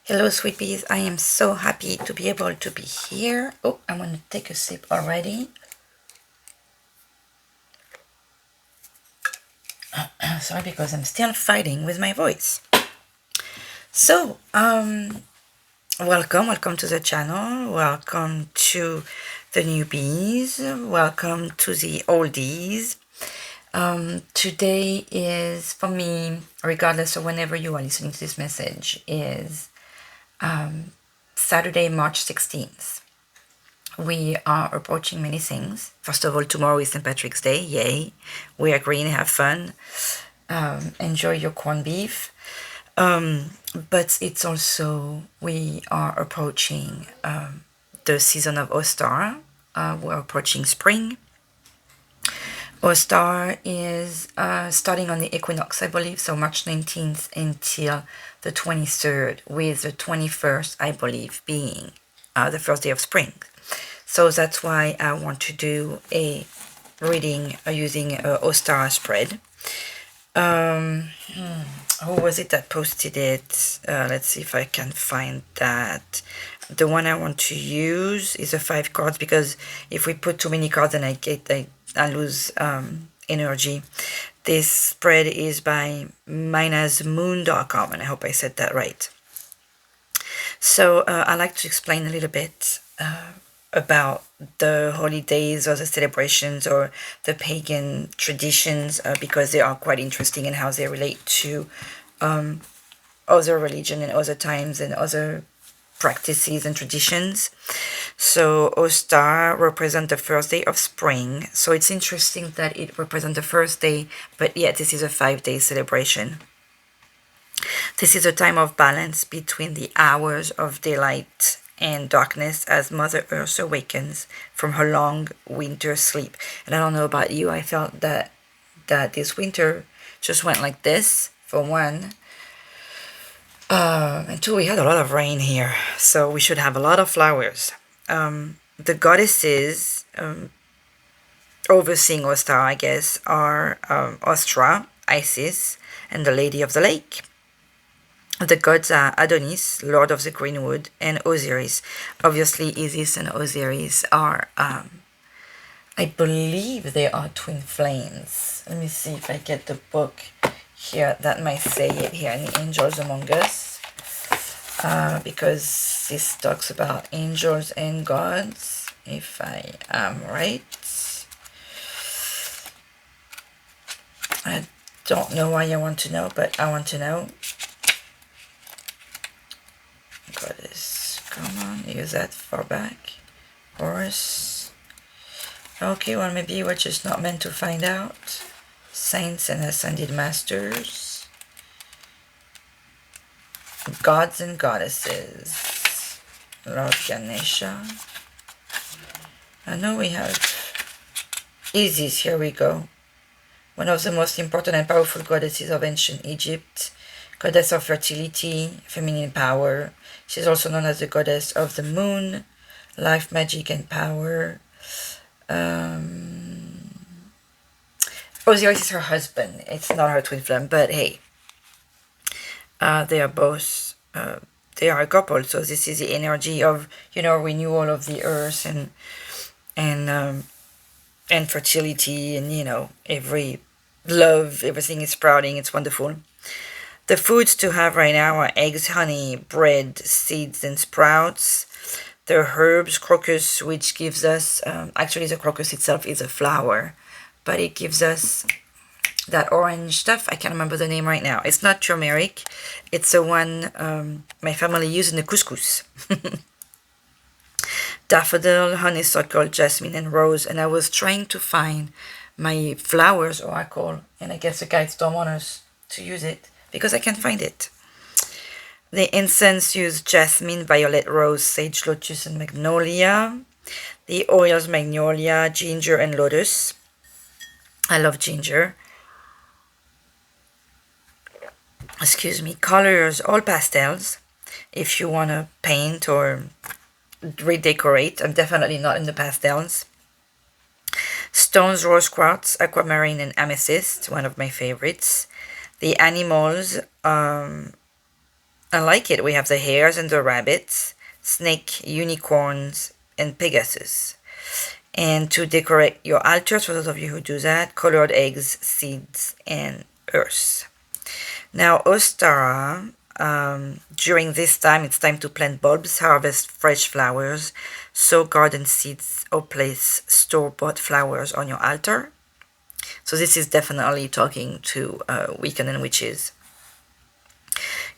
Hello, sweet peas. I am so happy to be able to be here. Oh, I want to take a sip already. Sorry, because I'm still fighting with my voice. So, welcome to the channel. Welcome to the newbies. Welcome to the oldies. Today is, for me, regardless of whenever you are listening to this message, is Saturday, March 16th. We are approaching many things. First of all, tomorrow is St. Patrick's Day. Yay. We are green, have fun. Enjoy your corned beef. But it's also, we are approaching the season of Ostara. We're approaching spring. Ostara is starting on the equinox, I believe, so March 19th until the 23rd, with the 21st, I believe, being the first day of spring. So that's why I want to do a reading using Ostara spread. Who was it that posted it? Let's see if I can find that. The one I want to use is the 5 cards, because if we put too many cards and I lose energy. This spread is by minasmoon.com, and I hope I said that right. So I'd like to explain a little bit about the holidays or the celebrations or the pagan traditions, because they are quite interesting in how they relate to other religion and other times and other practices and traditions. So Ostara represents the first day of spring. So it's interesting that it represents the first day, but yet this is a 5-day celebration. This is a time of balance between the hours of daylight and darkness as Mother Earth awakens from her long winter sleep. And I don't know about you, I felt that this winter just went like this, for one. And two, we had a lot of rain here, so we should have a lot of flowers. The goddesses overseeing Ostara, I guess, are Ostara, Isis, and the Lady of the Lake. The gods are Adonis, Lord of the Greenwood, and Osiris. Obviously, Isis and Osiris are, I believe they are twin flames. Let me see if I get the book here that might say it here in the Angels Among Us. Because this talks about angels and gods, if I am right. I don't know why I want to know, but I want to know. Goddess, come on, use that far back. Horus. Okay, well, maybe we're just not meant to find out. Saints and ascended masters. Gods and goddesses. Lord Ganesha. I know we have Isis, here we go. One of the most important and powerful goddesses of ancient Egypt. Goddess of fertility, feminine power. She's also known as the goddess of the moon, life, magic, and power. Osiris is her husband. It's not her twin flame, but hey. They are both, they are a couple, so this is the energy of, renewal of the earth and fertility, and, every love, everything is sprouting, it's wonderful. The foods to have right now are eggs, honey, bread, seeds, and sprouts. The herbs, crocus, which gives us, actually the crocus itself is a flower, but it gives us that orange stuff. I can't remember the name right now. It's not turmeric. It's the one my family used in the couscous. Daffodil, honeysuckle, jasmine, and rose. And I was trying to find my flowers oracle, and I guess the guides don't want us to use it because I can't find it. The incense used jasmine, violet, rose, sage, lotus, and magnolia. The oils, magnolia, ginger, and lotus. I love ginger. Excuse me. Colors, all pastels. If you want to paint or redecorate, I'm definitely not in the pastels. Stones, rose quartz, aquamarine, and amethyst, one of my favorites. The animals, I like it. We have the hares and the rabbits, snake, unicorns, and Pegasus. And to decorate your altars, for those of you who do that, colored eggs, seeds, and earth. Now, Ostara, during this time, it's time to plant bulbs, harvest fresh flowers, sow garden seeds, or place store-bought flowers on your altar. So this is definitely talking to Wiccan and witches.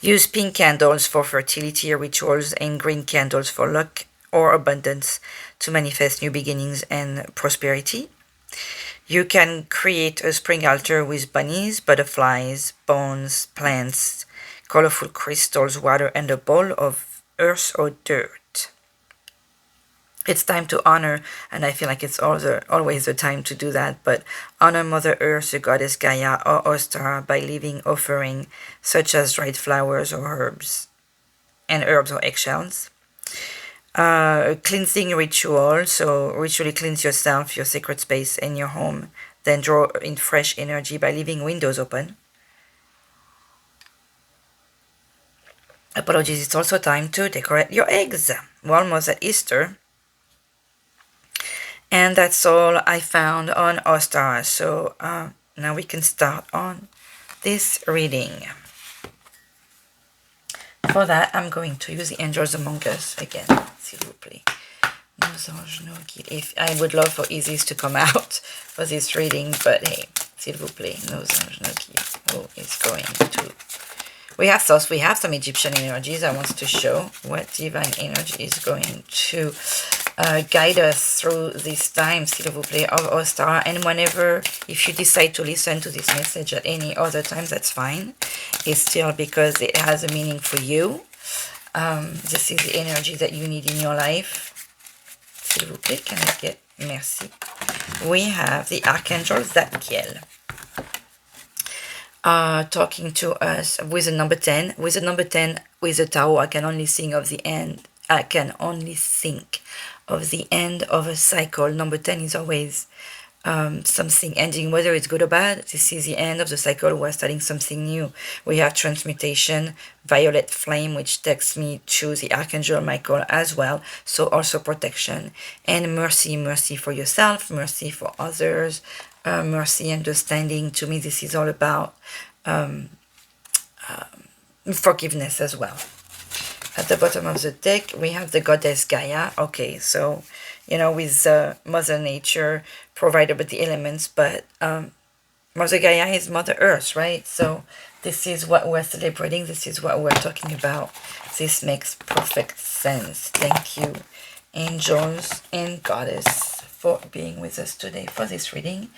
Use pink candles for fertility rituals and green candles for luck or abundance to manifest new beginnings and prosperity. You can create a spring altar with bunnies, butterflies, bones, plants, colorful crystals, water, and a bowl of earth or dirt. It's time to honor, and I feel like it's always the time to do that, but honor Mother Earth, the goddess Gaia, or Ostara by leaving offering such as dried flowers or herbs, or eggshells. A cleansing ritual, so ritually cleanse yourself, your sacred space, and your home. Then draw in fresh energy by leaving windows open. Apologies, it's also time to decorate your eggs. We're almost at Easter. And that's all I found on Ostara. So now we can start on this reading. For that, I'm going to use the Angels Among Us again, s'il vous plaît. Nos anges, nos guides. If I would love for Isis to come out for this reading, but hey, s'il vous plaît, nos anges, nos guides. Who is going to... We have some Egyptian energies. I want to show what divine energy is going to guide us through this time, s'il vous plaît, of Ostara. And whenever, if you decide to listen to this message at any other time, that's fine. It's still because it has a meaning for you. This is the energy that you need in your life. S'il vous plaît, can I get merci? We have the Archangel Zadkiel. Talking to us with the number 10. With the number 10, with the Tao, I can only think of the end. I can only think of the end of a cycle. Number 10 is always something ending, whether it's good or bad. This is the end of the cycle. We're starting something new. We have transmutation, violet flame, which takes me to the Archangel Michael as well. So also protection and mercy. Mercy for yourself, mercy for others, mercy, understanding. To me, this is all about forgiveness as well. At the bottom of the deck, we have the goddess Gaia. Okay, so, you know, with Mother Nature provided with the elements, but Mother Gaia is Mother Earth, right? So this is what we're celebrating. This is what we're talking about. This makes perfect sense. Thank you, angels and goddess, for being with us today for this reading.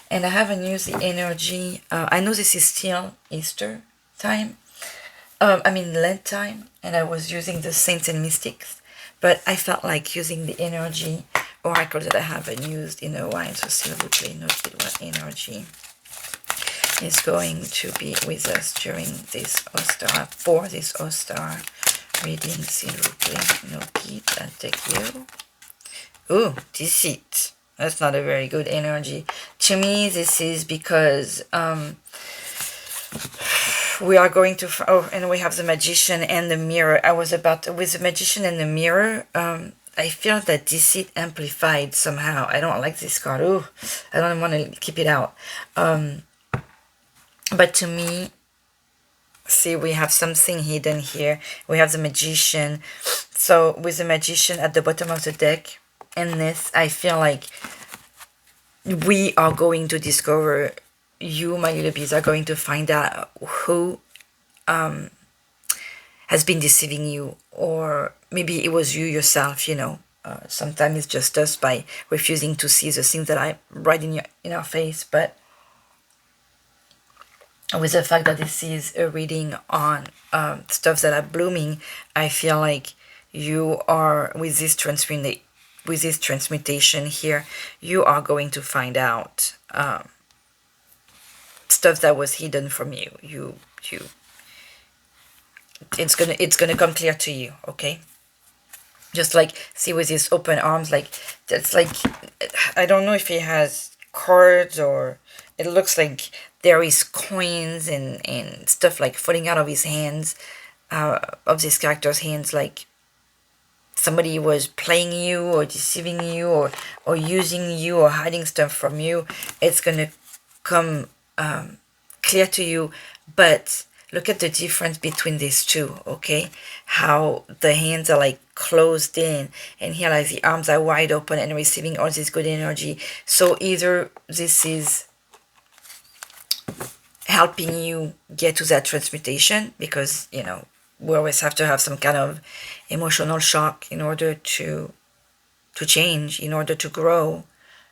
And I haven't used the energy. I know this is still Easter time. Lent time, and I was using the Saints and Mystics, but I felt like using the energy oracle that I haven't used in a while. So s'il vous plaît, note what energy is going to be with us during this Ostara, for this Ostara reading, s'il vous plaît. No guide, I'll take you. Ooh, deceit. That's not a very good energy. To me, this is because we are going to... Oh, and we have the Magician and the Mirror. With the Magician and the Mirror, I feel that deceit amplified somehow. I don't like this card. Ooh, I don't want to keep it out. But to me, see, we have something hidden here. We have the Magician. So with the Magician at the bottom of the deck, and this, I feel like we are going to discover... You, my little bees, are going to find out who has been deceiving you, or maybe it was you yourself, you know. Sometimes it's just us by refusing to see the things that are right in our face. But with the fact that this is a reading on stuff that are blooming, I feel like you are, with this transmutation here, you are going to find out stuff that was hidden from you. It's gonna come clear to you, okay? Just like, see, with his open arms, like, that's like, I don't know if he has cards, or it looks like there is coins and stuff like falling out of his hands. of this character's hands, like somebody was playing you or deceiving you or using you or hiding stuff from you. It's gonna come clear to you. But look at the difference between these two, okay? How the hands are like closed in, and here like the arms are wide open and receiving all this good energy. So either this is helping you get to that transmutation, because you know we always have to have some kind of emotional shock in order to change, in order to grow.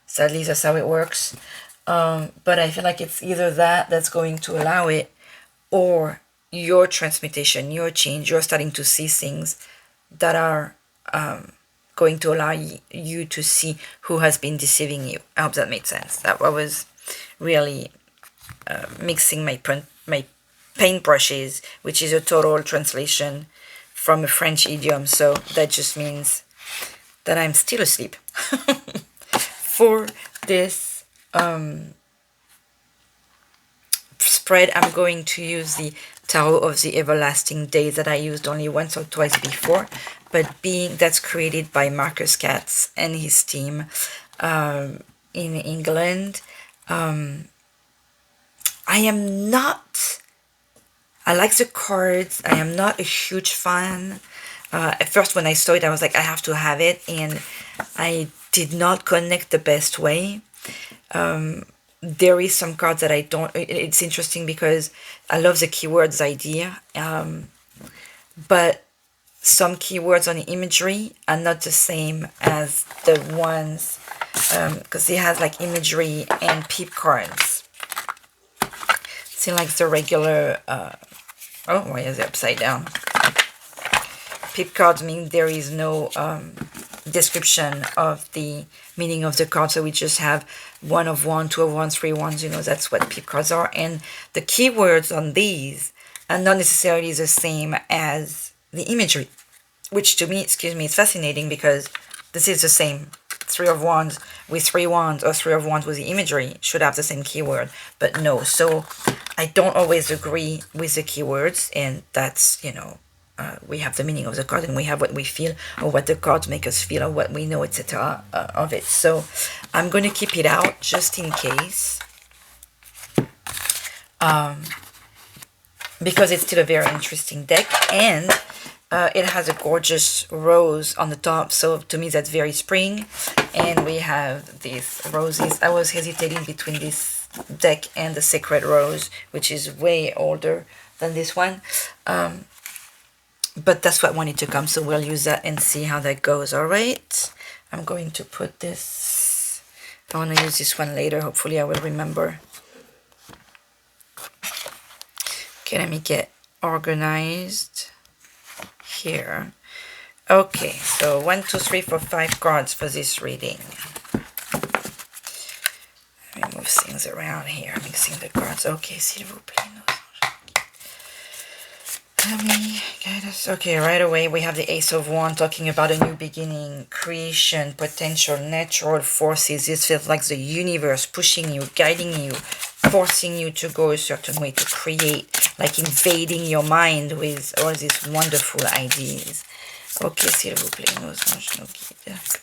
Sadly, that's how it works. But I feel like it's either that's going to allow it, or your transmutation, your change. You're starting to see things that are going to allow you to see who has been deceiving you. I hope that made sense. That I was really mixing my paintbrushes, which is a total translation from a French idiom. So that just means that I'm still asleep. For this spread, I'm going to use the Tarot of the Everlasting Days that I used only once or twice before, but being that's created by Marcus Katz and his team in England. I like the cards. I am not a huge fan. At first when I saw it, I was like, I have to have it, and I did not connect the best way. There is some cards that I don't. It's interesting because I love the keywords idea, but some keywords on the imagery are not the same as the ones, because it has like imagery and peep cards. See, like the regular. Oh, why is it upside down? Peep cards mean there is no description of the meaning of the card, so we just have 1 of 1, 2 of 1, 3 ones. You know, that's what peep cards are. And the keywords on these are not necessarily the same as the imagery, which to me, excuse me, is fascinating, because this is the same. 3 of Wands with 3 wands, or 3 of Wands with the imagery should have the same keyword, but no. So I don't always agree with the keywords, and that's, you know, we have the meaning of the card, and we have what we feel, or what the cards make us feel, or what we know, etc. Of it. So I'm going to keep it out just in case, because it's still a very interesting deck, and it has a gorgeous rose on the top, so to me that's very spring. And we have these roses. I was hesitating between this deck and the Sacred Rose, which is way older than this one. But that's what wanted to come, so we'll use that and see how that goes. Alright, I'm going to put this, I want to use this one later, hopefully I will remember. Okay, let me get organized here. Okay, so 1, 2, 3, 4, 5 cards for this reading. Let me move things around here, mixing the cards. Okay, s'il vous plaît. Let me guide us. Okay, right away we have the Ace of Wands talking about a new beginning, creation, potential, natural forces. This feels like the universe pushing you, guiding you, forcing you to go a certain way, to create, like invading your mind with all these wonderful ideas. Okay, s'il vous plaît, nos anges, nos guides.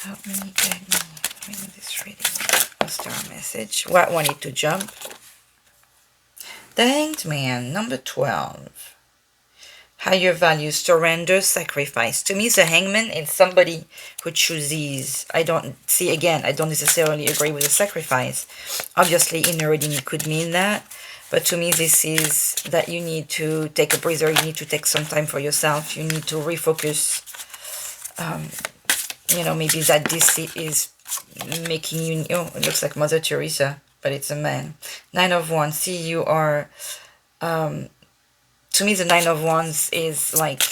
Help me, guide me, in this reading. Ostara message. What wanted to jump? The Hanged Man, number 12. Higher values, surrender, sacrifice. To me, the hangman is somebody who chooses. I don't necessarily agree with the sacrifice. Obviously, in a reading, it could mean that. But to me, this is that you need to take a breather. You need to take some time for yourself. You need to refocus. You know, maybe that deceit is making you... Oh, it looks like Mother Teresa, but it's a man. 9 of Wands. See, you are... to me, the 9 of Wands is like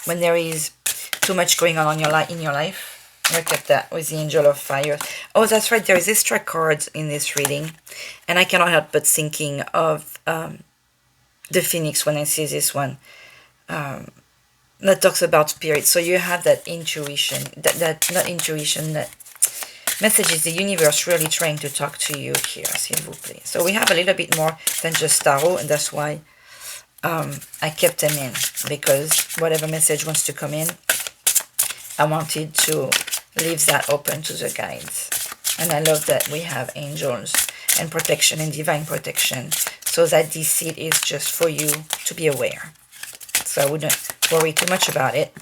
when there is too much going on in your life. Look at that with the Angel of Fire. Oh, that's right. There is extra cards in this reading, and I cannot help but thinking of the Phoenix when I see this one. That talks about spirit. So you have that intuition, that not intuition, that message is the universe really trying to talk to you here, s'il vous plaît. So we have a little bit more than just tarot, and that's why I kept them in because whatever message wants to come in, I wanted to leave that open to the guides. And I love that we have angels and protection and divine protection, so that this seed is just for you to be aware. So I wouldn't worry too much about it,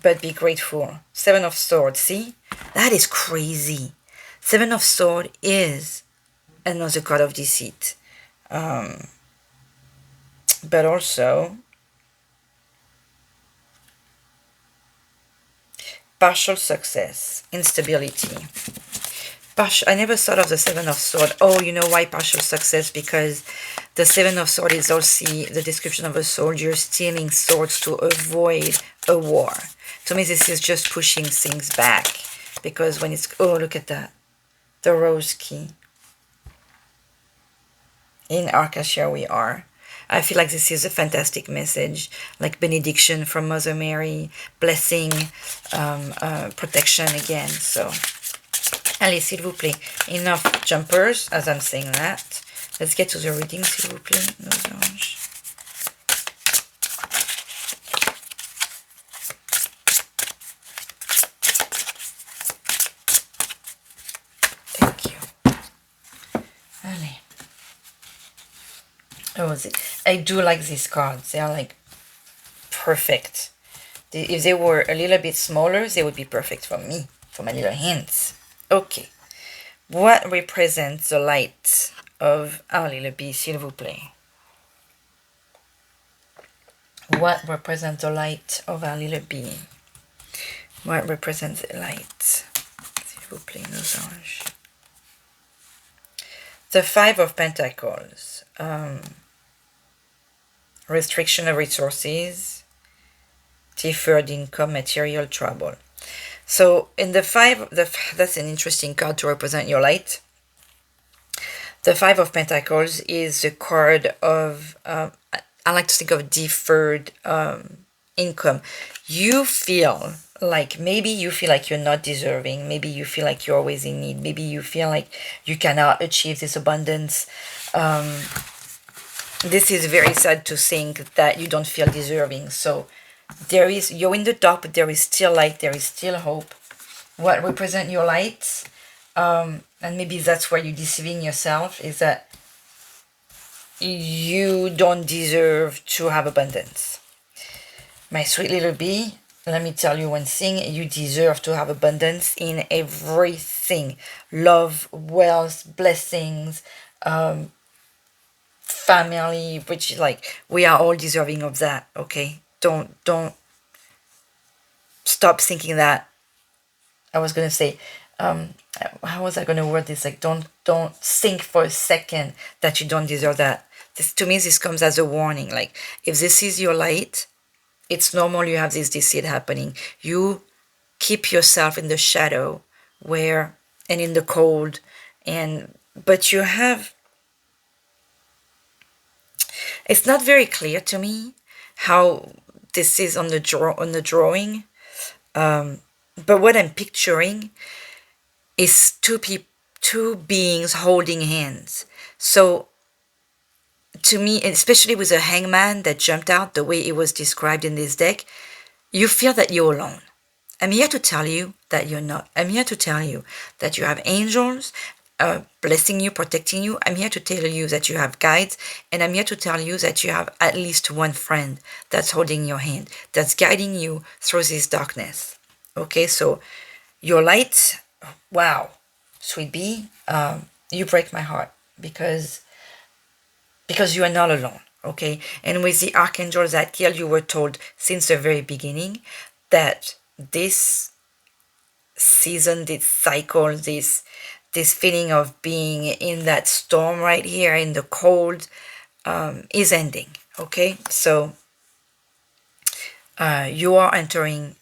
but be grateful. Seven of Swords, see? That is crazy. Seven of Swords is another card of deceit. But also partial success, instability. I never thought of the Seven of Swords. Oh, you know why partial success? Because the Seven of Swords is also the description of a soldier stealing swords to avoid a war. To me, this is just pushing things back. Because when it's... Oh, look at that. The Rose Key. In Arcacia we are. I feel like this is a fantastic message, like benediction from Mother Mary, blessing, protection again. So, allez, s'il vous plaît, enough jumpers, as I'm saying that. Let's get to the reading, s'il vous plaît, nos anges. Thank you. Allez. Oh, I do like these cards. They are like perfect. If they were a little bit smaller, they would be perfect for me, for my little hands. Okay. What represents the light of our little bee, s'il vous plaît? What represents the light of our little bee? What represents the light? S'il vous plaît, nos anges. The Five of Pentacles. Restriction of resources, deferred income, material trouble. So in the five, that's an interesting card to represent your light. The Five of Pentacles is the card of, I like to think of deferred income. You feel like, maybe you feel like you're not deserving. Maybe you feel like you're always in need. Maybe you feel like you cannot achieve this abundance. This is very sad to think that you don't feel deserving. So you're in the dark, but there is still light, there is still hope. What represent your light? And maybe that's where you're deceiving yourself, is that you don't deserve to have abundance. My sweet little bee, let me tell you one thing, you deserve to have abundance in everything. Love, wealth, blessings, family, which is like, we are all deserving of that, okay? Don't stop thinking that. I was going to say, how was I going to word this? Like, don't think for a second that you don't deserve that. To me, this comes as a warning. Like, if this is your light, it's normal you have this deceit happening. You keep yourself in the shadow and in the cold, but you have... It's not very clear to me how this is on the drawing, but what I'm picturing is two beings holding hands. So to me, especially with a hangman that jumped out the way it was described in this deck, you feel that you're alone. I'm here to tell you that you're not. I'm here to tell you that you have angels blessing you, protecting you. I'm here to tell you that you have guides, and I'm here to tell you that you have at least one friend that's holding your hand, that's guiding you through this darkness. Okay, so your light, wow, sweet bee, you break my heart because you are not alone. Okay, and with the archangel Zadkiel, you were told since the very beginning that this season, this cycle, this feeling of being in that storm right here in the cold is ending. Okay, so you are entering.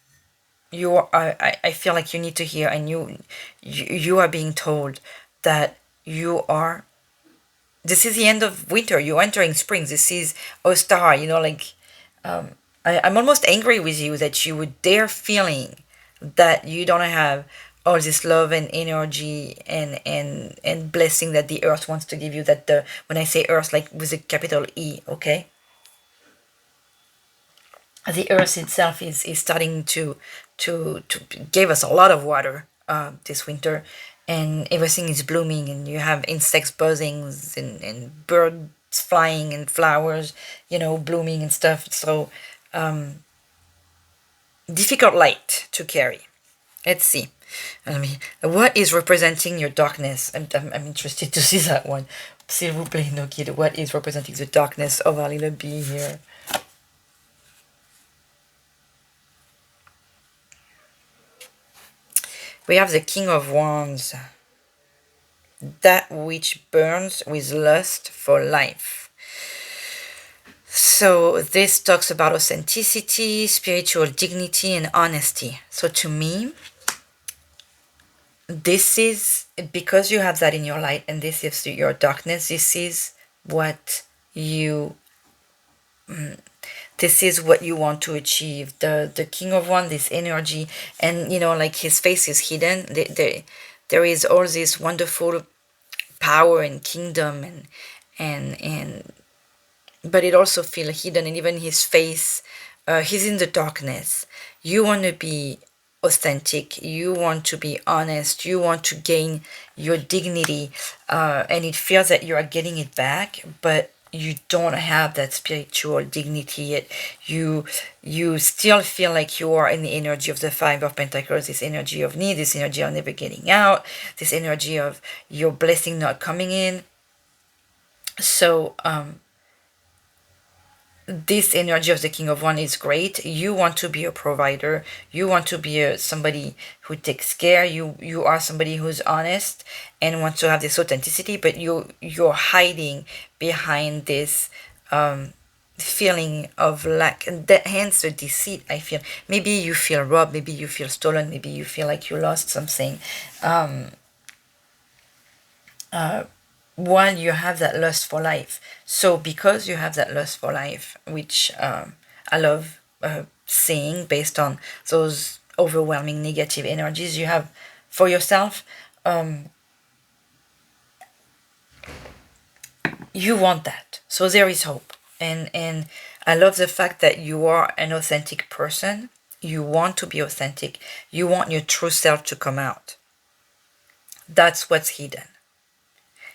I feel like you need to hear, and you are being told that you are. This is the end of winter. You're entering spring. This is Ostara. You know, like I'm almost angry with you that you would dare feeling that you don't have all this love and energy and blessing that the earth wants to give you. That the when I say earth, like with a capital E, okay, the earth itself is starting to give us a lot of water this winter, and everything is blooming, and you have insects buzzing and birds flying and flowers, blooming and stuff. So difficult light to carry. Let's see. I mean, what is representing your darkness? I'm interested to see that one. S'il vous plaît, no kid. What is representing the darkness of our little bee here? We have the King of Wands. That which burns with lust for life. So this talks about authenticity, spiritual dignity, and honesty. So to me, this is because you have that in your light, and this is your darkness. This is what you want to achieve. The King of Wands, this energy, and like his face is hidden. There is all this wonderful power and kingdom, and but it also feels hidden, and even his face, he's in the darkness. You want to be authentic, you want to be honest, you want to gain your dignity, and it feels that you are getting it back, but you don't have that spiritual dignity yet. You still feel like you are in the energy of the Five of Pentacles, this energy of need, this energy of never getting out, this energy of your blessing not coming in. So this energy of the King of Wands is great. You want to be a provider. You want to be somebody who takes care. You are somebody who's honest and wants to have this authenticity, but you're hiding behind this feeling of lack, and that hence the deceit. I feel maybe you feel robbed, maybe you feel stolen, maybe you feel like you lost something. While you have that lust for life. So because you have that lust for life, which I love seeing based on those overwhelming negative energies you have for yourself, you want that. So there is hope. And I love the fact that you are an authentic person. You want to be authentic. You want your true self to come out. That's what's hidden.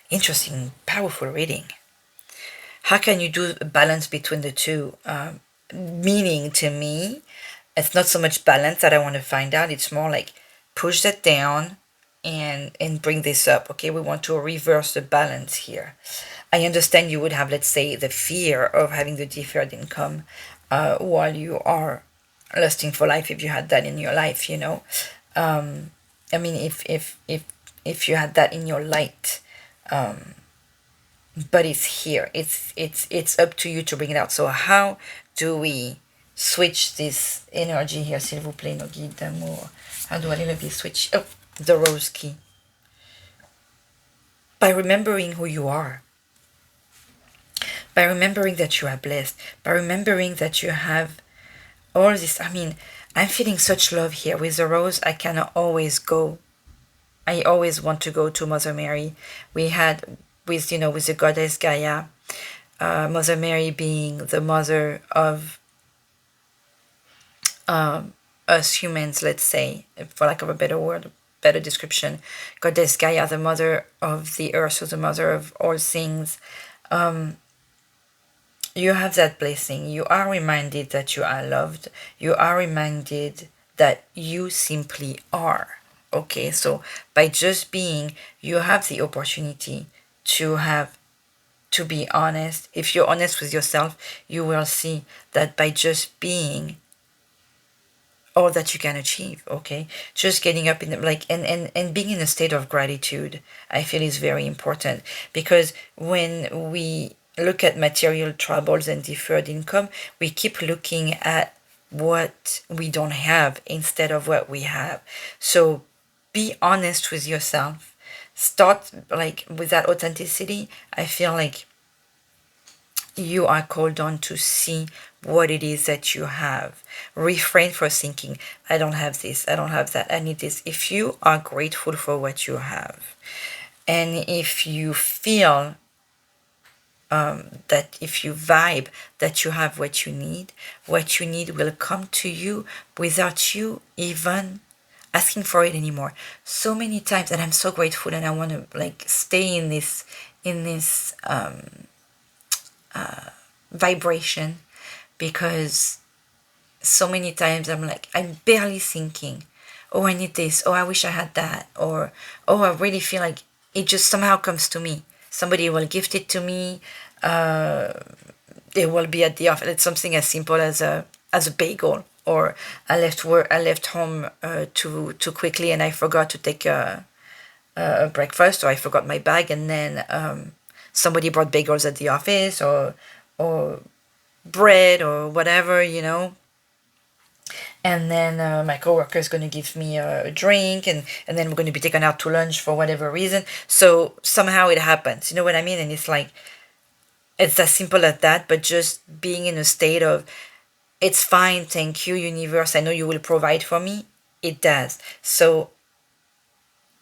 Interesting, powerful reading. How can you do a balance between the two? Meaning to me, it's not so much balance that I want to find out. It's more like push that down and bring this up. Okay, we want to reverse the balance here. I understand you would have, let's say, the fear of having the deferred income while you are lusting for life. If you had that in your life, I mean, if you had that in your light. But it's here. It's up to you to bring it out. So how do we switch this energy here? S'il vous plaît, no guide d'amour. How do I little bit switch? Oh, the rose key. By remembering who you are. By remembering that you are blessed. By remembering that you have all this. I mean, I'm feeling such love here. With the rose, I cannot always go. I always want to go to Mother Mary. We had with the goddess Gaia, Mother Mary being the mother of us humans, let's say, for lack of a better word, better description. Goddess Gaia, the mother of the earth, so the mother of all things. You have that blessing. You are reminded that you are loved. You are reminded that you simply are. Okay, so by just being, you have the opportunity to be honest. If you're honest with yourself, you will see that by just being, all that you can achieve. Okay, just getting up in the, and being in a state of gratitude, I feel is very important, because when we look at material troubles and deferred income, we keep looking at what we don't have instead of what we have. So be honest with yourself. Start with that authenticity. I feel like you are called on to see what it is that you have. Refrain from thinking, I don't have this, I don't have that, I need this. If you are grateful for what you have, and if you feel that if you vibe that you have what you need will come to you without you even asking for it anymore. So many times, and I'm so grateful, and I want to like stay in this vibration, because so many times I'm barely thinking, oh, I need this, oh, I wish I had that, or oh, I really feel like it just somehow comes to me. Somebody will gift it to me. It will be at the office. It's something as simple as a bagel, or I left home too quickly, and I forgot to take a breakfast, or I forgot my bag, and then somebody brought bagels at the office, or bread, or whatever, and then my coworker is going to give me a drink, and then we're going to be taken out to lunch for whatever reason. So somehow it happens, you know what I mean? And it's like, it's as simple as that, but just being in a state of, it's fine, thank you, universe, I know you will provide for me. It does. So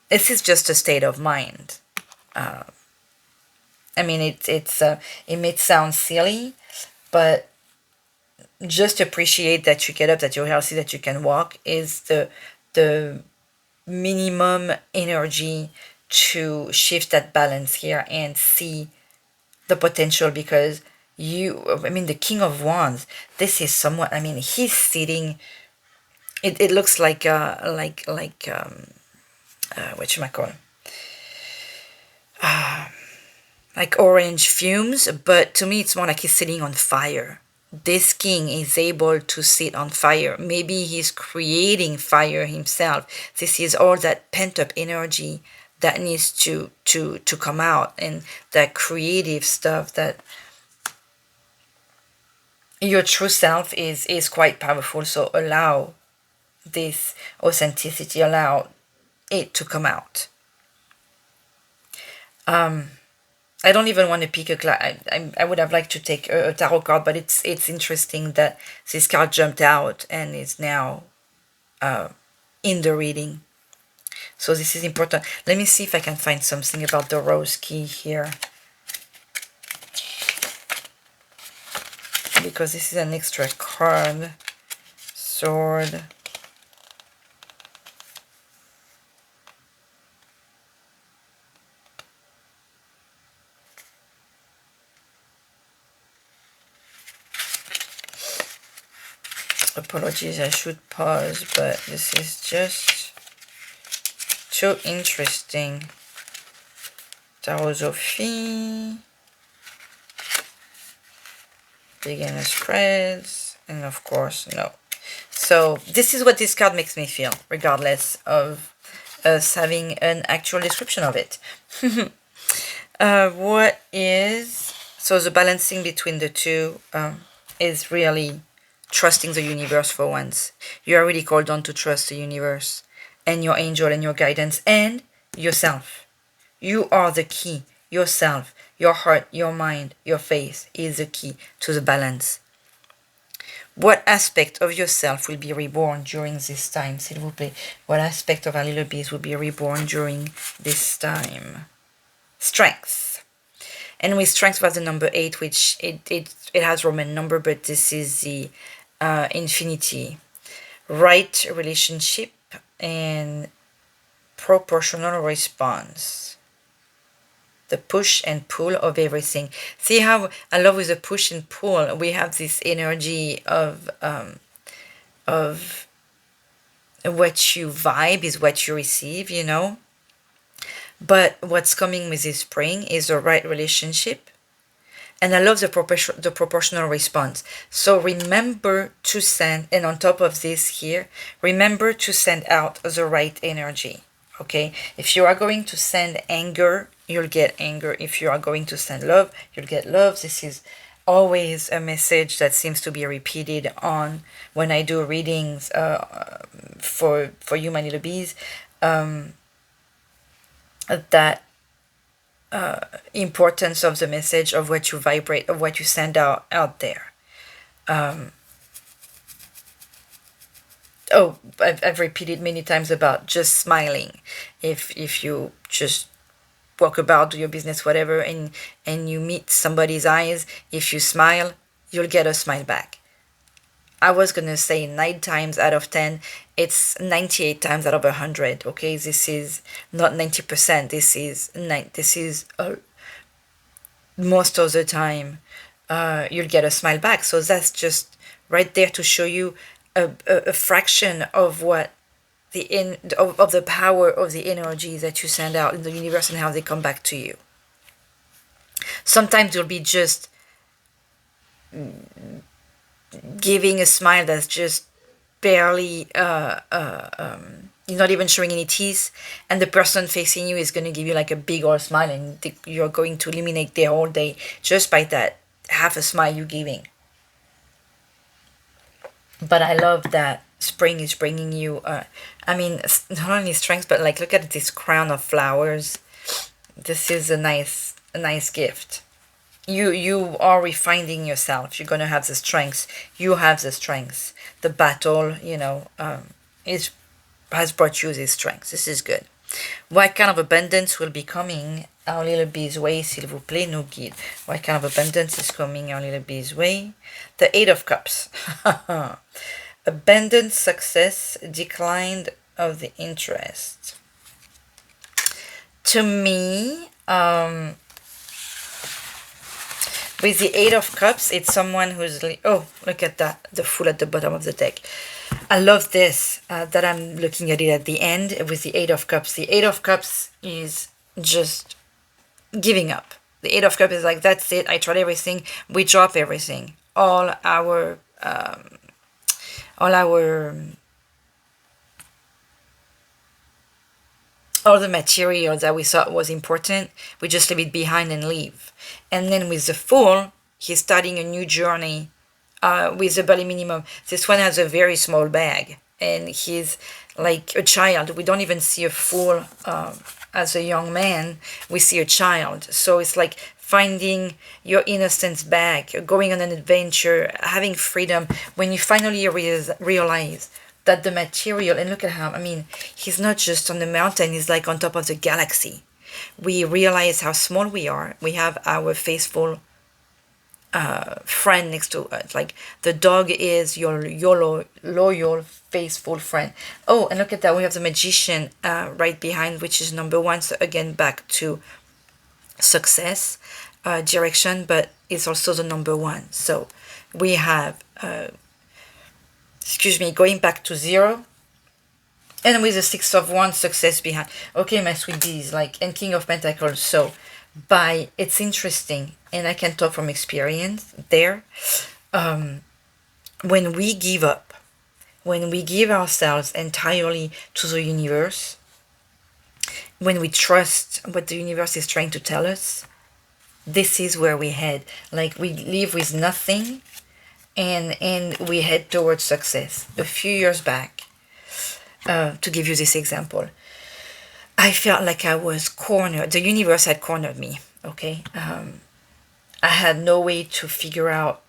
this is just a state of mind. I mean, it may sound silly, but just appreciate that you get up, that you're healthy, that you can walk is the minimum energy to shift that balance here and see the potential. Because the King of Wands, this is someone, he's sitting, it looks like what you might call, like orange fumes, but to me it's more like he's sitting on fire. This king is able to sit on fire. Maybe he's creating fire himself. This is all that pent up energy that needs to come out, and that creative stuff, that your true self is quite powerful. So allow this authenticity, allow it to come out. I don't even want to pick a card. I would have liked to take a tarot card, but it's interesting that this card jumped out and is now in the reading. So this is important. Let me see if I can find something about the rose key here, because this is an extra card. Sword. Apologies, I should pause, but this is just too interesting. Tarosophie, beginner spreads, and of course, no. So this is what this card makes me feel, regardless of us having an actual description of it. So the balancing between the two is really trusting the universe for once. You are really called on to trust the universe and your angel and your guidance and yourself. You are the key. Yourself, your heart, your mind, your faith is the key to the balance. What aspect of yourself will be reborn during this time, s'il vous plaît? What aspect of our little bees will be reborn during this time? Strength. And with strength was the number 8, which it has Roman number, but this is the infinity. Right relationship and proportional response. The push and pull of everything. See how I love with the push and pull, we have this energy of what you vibe is what you receive, But what's coming with this spring is the right relationship. And I love the proportional response. So remember to send, and on top of this here, remember to send out the right energy. Okay? If you are going to send anger, you'll get anger. If you are going to send love, you'll get love. This is always a message that seems to be repeated on when I do readings for you, my little bees. That importance of the message, of what you vibrate, of what you send out there. Oh, I've repeated many times about just smiling. If you just walk about, do your business, whatever, and you meet somebody's eyes, if you smile, you'll get a smile back. I was gonna say 9 times out of 10. It's 98 times out of 100. Okay, this is not 90%. This is most of the time. You'll get a smile back. So that's just right there to show you a fraction of what of the power of the energy that you send out in the universe and how they come back to you. Sometimes you'll be just giving a smile that's just barely you're not even showing any teeth, and the person facing you is going to give you like a big old smile, and you're going to eliminate their whole day just by that half a smile you're giving. But I love that spring is bringing you not only strength, but like, look at this crown of flowers. This is a nice gift. You are refining yourself. You're gonna have the strength. You have the strength. The battle, is has brought you this strength. This is good. What kind of abundance will be coming our little bee's way, s'il vous plaît, no guide? What kind of abundance is coming our little bee's way? The Eight of Cups. Abundance, success, decline of the interest. To me, with the Eight of Cups, it's someone who's oh, look at that, the Fool at the bottom of the deck. I love this, that I'm looking at it at the end with the Eight of Cups. The Eight of Cups is just giving up. The Eight of Cups is like, that's it, I tried everything, we drop everything. All the material that we thought was important, we just leave it behind and leave. And then with the Fool, he's starting a new journey with the bare minimum. This one has a very small bag, and he's like a child. We don't even see a Fool as a young man. We see a child. So it's like finding your innocence back, going on an adventure, having freedom. When you finally realize that the material, and look at how, he's not just on the mountain, he's like on top of the galaxy. We realize how small we are. We have our faithful friend next to us. Like, the dog is your loyal, faithful friend. Oh, and look at that, we have the Magician right behind, which is number 1. So again, back to success, direction, but it's also the number 1. So we have going back to 0, and with the 6 of Wands, success behind. Okay, my sweet bees, and King of Pentacles. So it's interesting, and I can talk from experience there. When we give up, when we give ourselves entirely to the universe, when we trust what the universe is trying to tell us, this is where we head. Like, we live with nothing, and we head towards success. A few years back, to give you this example, I felt like I was cornered. The universe had cornered me, okay? I had no way to figure out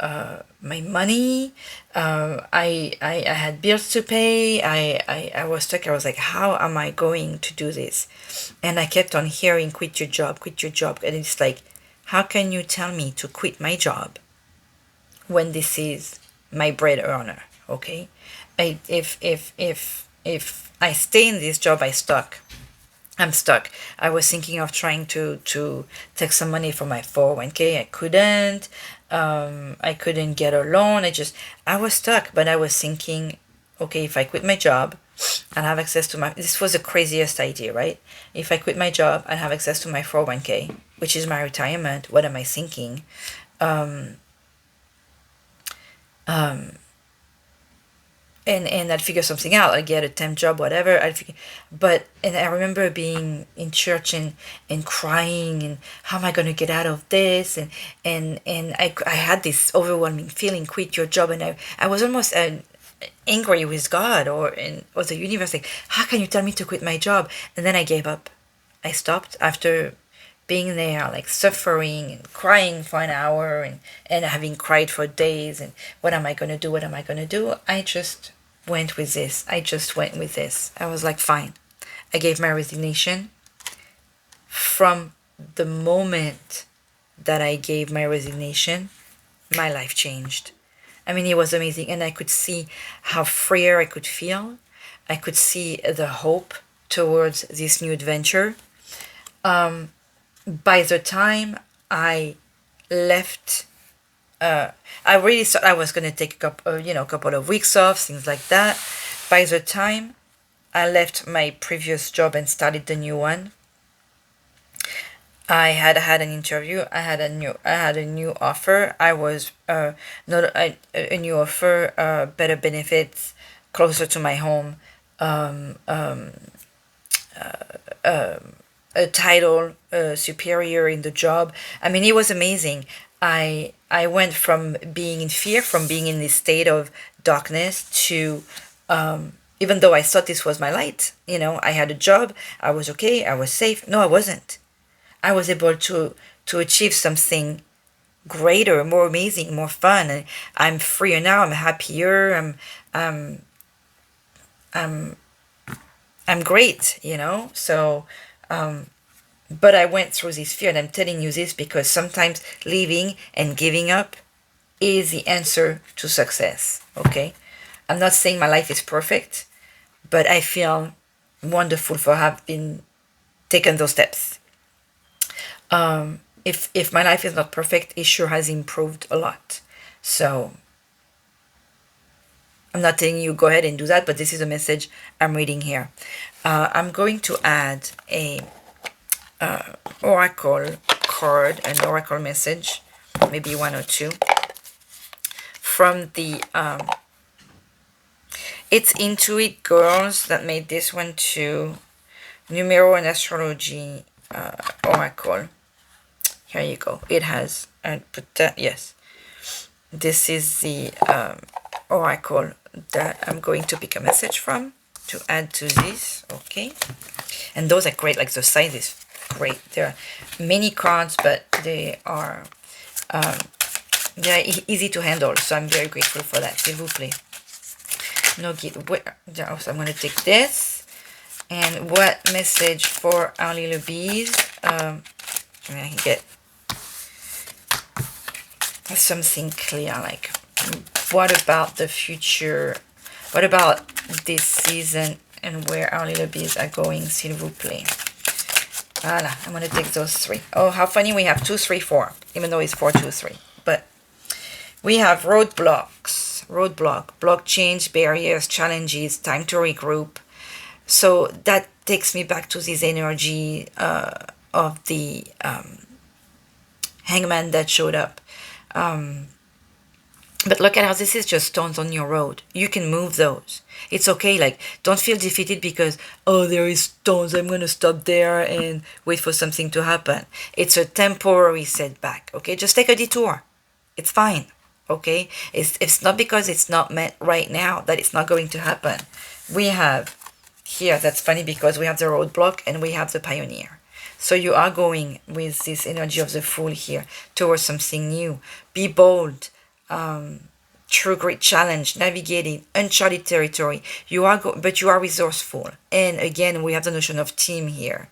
my money. I had bills to pay. I was stuck. I was like, how am I going to do this? And I kept on hearing, quit your job, quit your job. And it's like, how can you tell me to quit my job when this is my bread earner, okay? If I stay in this job, I'm stuck. I was thinking of trying to take some money from my 401k. I couldn't. I couldn't get a loan. I was stuck. But I was thinking, okay, if I quit my job, I'll have access to this was the craziest idea, right? If I quit my job, I'll have access to my 401k, which is my retirement. What am I thinking? And I'd figure something out. I'd get a temp job, whatever. And I remember being in church and crying, and how am I going to get out of this? And I had this overwhelming feeling, quit your job. And I was almost angry with God or the universe. Like, how can you tell me to quit my job? And then I gave up. I stopped after being there, like suffering and crying for an hour and having cried for days and what am I going to do? What am I going to do? I just went with this. I just went with this. I was like, fine. I gave my resignation. From the moment that I gave my resignation, my life changed. I mean, it was amazing. And I could see how freer I could feel. I could see the hope towards this new adventure. By the time I left, I really thought I was going to take a couple of weeks off, things like that. By the time I left my previous job and started the new one, I had an interview. I had a new offer. I was not a new offer, better benefits, closer to my home, a title, superior in the job. I mean, it was amazing. I went from being in fear, from being in this state of darkness to, even though I thought this was my light, I had a job, I was okay, I was safe. No, I wasn't. I was able to achieve something greater, more amazing, more fun. And I'm freer now. I'm happier. I'm great. So, but I went through this fear, and I'm telling you this because sometimes leaving and giving up is the answer to success. Okay, I'm not saying my life is perfect, but I feel wonderful for having taken those steps. If my life is not perfect, it sure has improved a lot. So I'm not telling you go ahead and do that, but this is a message I'm reading here. I'm going to add a oracle card, an oracle message, maybe one or two, from the it's Intuit Girls that made this one too. Numero and Astrology oracle. Here you go. It has, I put that, yes. This is the oracle that I'm going to pick a message from to add to this. Okay. And those are great. Like the size is great. There are many cards, but they are easy to handle. So I'm very grateful for that. S'il vous plaît. No guide. So I'm going to take this. And what message for our little bees? I can get something clear, like what about the future? What about this season and where our little bees are going, s'il vous plaît? Voilà, I'm going to take those three. Oh, how funny, we have 2, 3, 4, even though it's 4, 2, 3. But we have roadblock, block change, barriers, challenges, time to regroup. So that takes me back to this energy of the hangman that showed up. But look at how this is just stones on your road. You can move those. It's okay. Like, don't feel defeated because, oh, there is stones. I'm going to stop there and wait for something to happen. It's a temporary setback. Okay, just take a detour. It's fine. Okay, it's not because it's not meant right now that it's not going to happen. We have here, that's funny because we have the roadblock and we have the pioneer. So you are going with this energy of the Fool here towards something new. Be bold. True great challenge, navigating uncharted territory. But you are resourceful. And again, we have the notion of team here.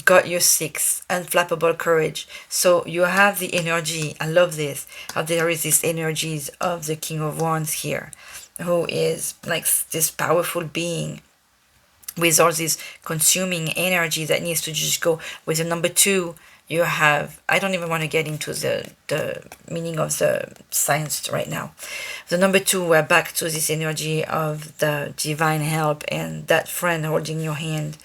Got your 6, unflappable courage. So you have the energy. I love this. How there is this energies of the King of Wands here, who is like this powerful being with all this consuming energy that needs to just go. With the number 2, you have, I don't even want to get into the meaning of the science right now. The number 2, we're back to this energy of the divine help and that friend holding your hand.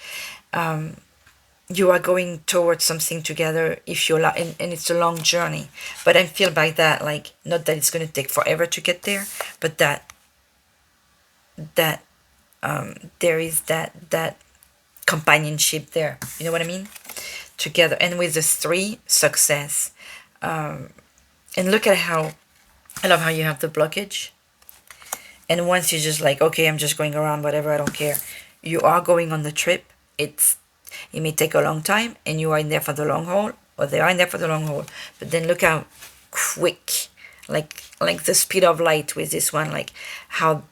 You are going towards something together if you're and it's a long journey. But I feel by that, like, not that it's going to take forever to get there, but that there is that companionship there. You know what I mean? Together. And with the 3, success. And look at how, I love how you have the blockage. And once you're just like, okay, I'm just going around, whatever, I don't care. You are going on the trip. It may take a long time, and you are in there for the long haul, or they are in there for the long haul. But then look how quick, like the speed of light with this one, like how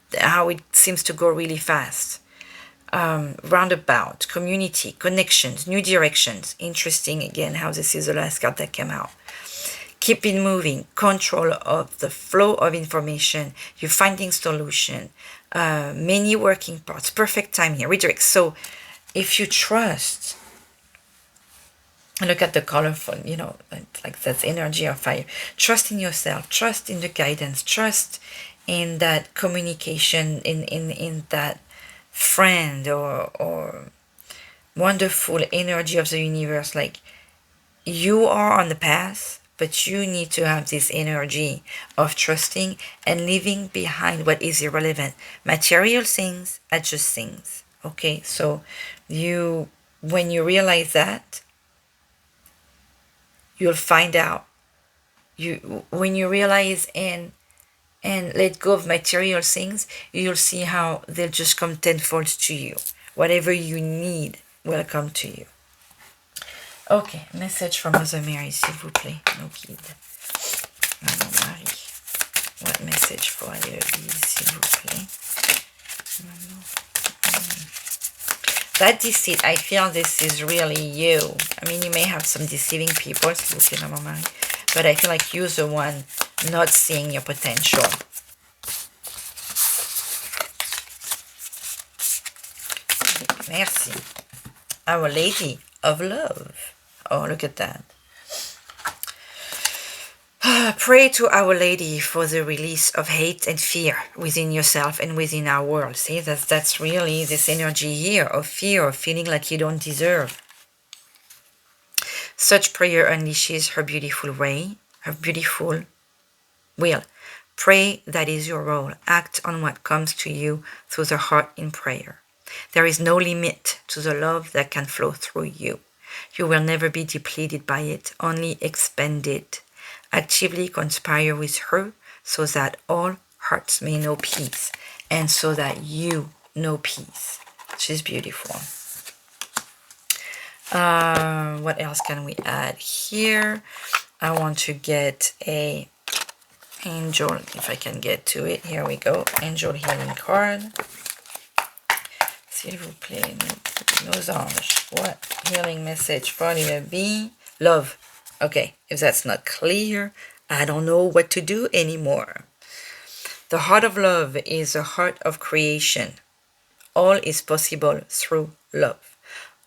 it seems to go really fast. Roundabout, community, connections, new directions. Interesting again how this is the last card that came out. Keep it moving, control of the flow of information, you're finding solution, many working parts, perfect time here, redirect. So if you trust, look at the colorful, like that's energy of fire. Trust in yourself, trust in the guidance, trust in that communication, in that friend or wonderful energy of the universe. Like, you are on the path, but you need to have this energy of trusting and leaving behind what is irrelevant. Material things are just things. Okay, so when you realize that, you'll find out. When you realize and let go of material things, you'll see how they'll just come tenfold to you. Whatever you need will come to you. Ok, message from Mother Mary, s'il vous plaît. No kid. Maman Marie. What message for a little bit, s'il vous plaît? That deceit, I feel this is really you. I mean, you may have some deceiving people, s'il vous plaît, Maman Marie. But I feel like you're the one not seeing your potential. Merci. Our Lady of Love. Oh, look at that. Pray to Our Lady for the release of hate and fear within yourself and within our world. See, that's really this energy here of fear, of feeling like you don't deserve. Such prayer unleashes her beautiful way, her beautiful will. Pray, that is your role. Act on what comes to you through the heart in prayer. There is no limit to the love that can flow through you. You will never be depleted by it, only expanded. Actively conspire with her so that all hearts may know peace and so that you know peace. She's beautiful. What else can we add here? I want to get a angel, if I can get to it. Here we go. Angel healing card. S'il vous plaît, nos anges. What healing message for little bee? Love. Okay, if that's not clear, I don't know what to do anymore. The heart of love is a heart of creation. All is possible through love.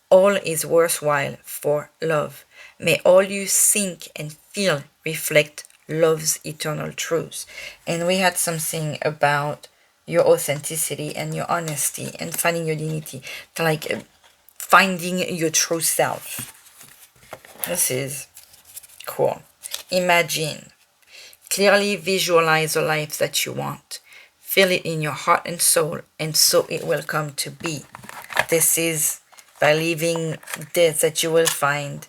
All is worthwhile for love. May all you think and feel reflect love's eternal truth. And we had something about your authenticity and your honesty and finding your dignity, like finding your true self. This is cool. Imagine. Clearly visualize the life that you want. Feel it in your heart and soul, and so it will come to be. This is by living this that you will find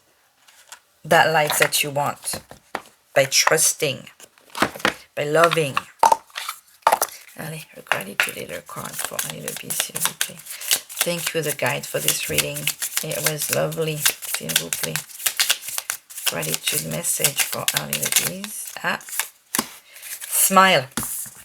that life that you want. By trusting. By loving. Allez, le gratitude little card for a little bit, s'il vous plaît. Thank you, the guide, for this reading. It was lovely, s'il vous plaît. Gratitude message for a little bit. Smile.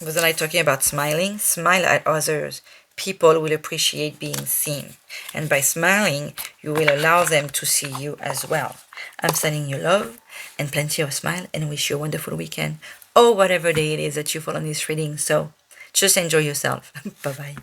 Wasn't I talking about smiling? Smile at others. People will appreciate being seen. And by smiling, you will allow them to see you as well. I'm sending you love and plenty of smile and wish you a wonderful weekend. Or whatever day it is that you follow this reading. So just enjoy yourself. Bye-bye.